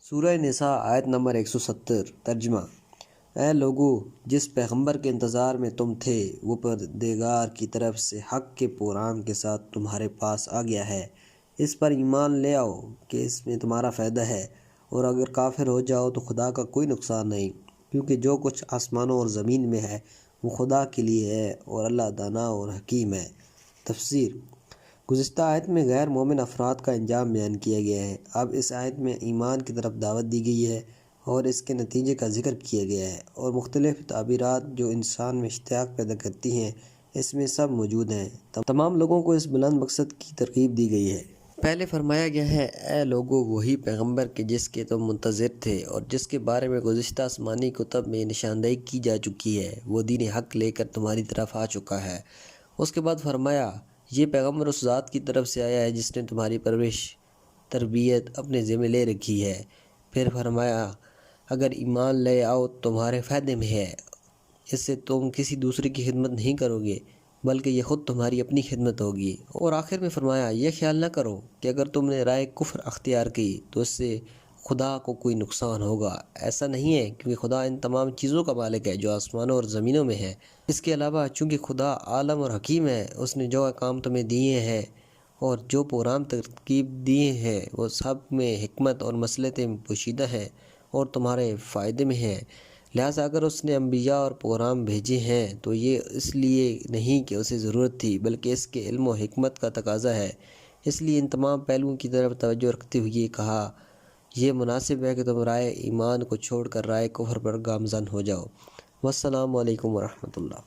سورہ نساء آیت نمبر 170 ترجمہ۔ اے لوگو، جس پیغمبر کے انتظار میں تم تھے وہ پروردگار کی طرف سے حق کے پیغام کے ساتھ تمہارے پاس آ گیا ہے، اس پر ایمان لے آؤ کہ اس میں تمہارا فائدہ ہے، اور اگر کافر ہو جاؤ تو خدا کا کوئی نقصان نہیں، کیونکہ جو کچھ آسمانوں اور زمین میں ہے وہ خدا کے لیے ہے، اور اللہ دانا اور حکیم ہے۔ تفسیر۔ گزشتہ آیت میں غیر مومن افراد کا انجام بیان کیا گیا ہے۔ اب اس آیت میں ایمان کی طرف دعوت دی گئی ہے اور اس کے نتیجے کا ذکر کیا گیا ہے، اور مختلف تعبیرات جو انسان میں اشتیاق پیدا کرتی ہیں اس میں سب موجود ہیں۔ تمام لوگوں کو اس بلند مقصد کی ترغیب دی گئی ہے۔ پہلے فرمایا گیا ہے، اے لوگو، وہی پیغمبر کے جس کے تم منتظر تھے اور جس کے بارے میں گزشتہ آسمانی کتب میں نشاندہی کی جا چکی ہے، وہ دین حق لے کر تمہاری طرف آ چکا ہے۔ اس کے بعد فرمایا، یہ پیغمبر اس ذات کی طرف سے آیا ہے جس نے تمہاری پرورش تربیت اپنے ذمہ لے رکھی ہے۔ پھر فرمایا، اگر ایمان لے آؤ تمہارے فائدے میں ہے، اس سے تم کسی دوسرے کی خدمت نہیں کرو گے بلکہ یہ خود تمہاری اپنی خدمت ہوگی۔ اور آخر میں فرمایا، یہ خیال نہ کرو کہ اگر تم نے رائے کفر اختیار کی تو اس سے خدا کو کوئی نقصان ہوگا۔ ایسا نہیں ہے، کیونکہ خدا ان تمام چیزوں کا مالک ہے جو آسمانوں اور زمینوں میں ہے۔ اس کے علاوہ چونکہ خدا عالم اور حکیم ہے، اس نے جو احکام تمہیں دیے ہیں اور جو پروگرام ترتیب دیے ہیں وہ سب میں حکمت اور مصلحتیں پوشیدہ ہیں اور تمہارے فائدے میں ہیں۔ لہٰذا اگر اس نے انبیاء اور پیغام بھیجے ہیں تو یہ اس لیے نہیں کہ اسے ضرورت تھی، بلکہ اس کے علم و حکمت کا تقاضا ہے۔ اس لیے ان تمام پہلوؤں کی طرف توجہ رکھتے ہوئے کہا، یہ مناسب ہے کہ تم رائے ایمان کو چھوڑ کر رائے کفر پر گامزن ہو جاؤ۔ والسلام علیکم ورحمۃ اللہ۔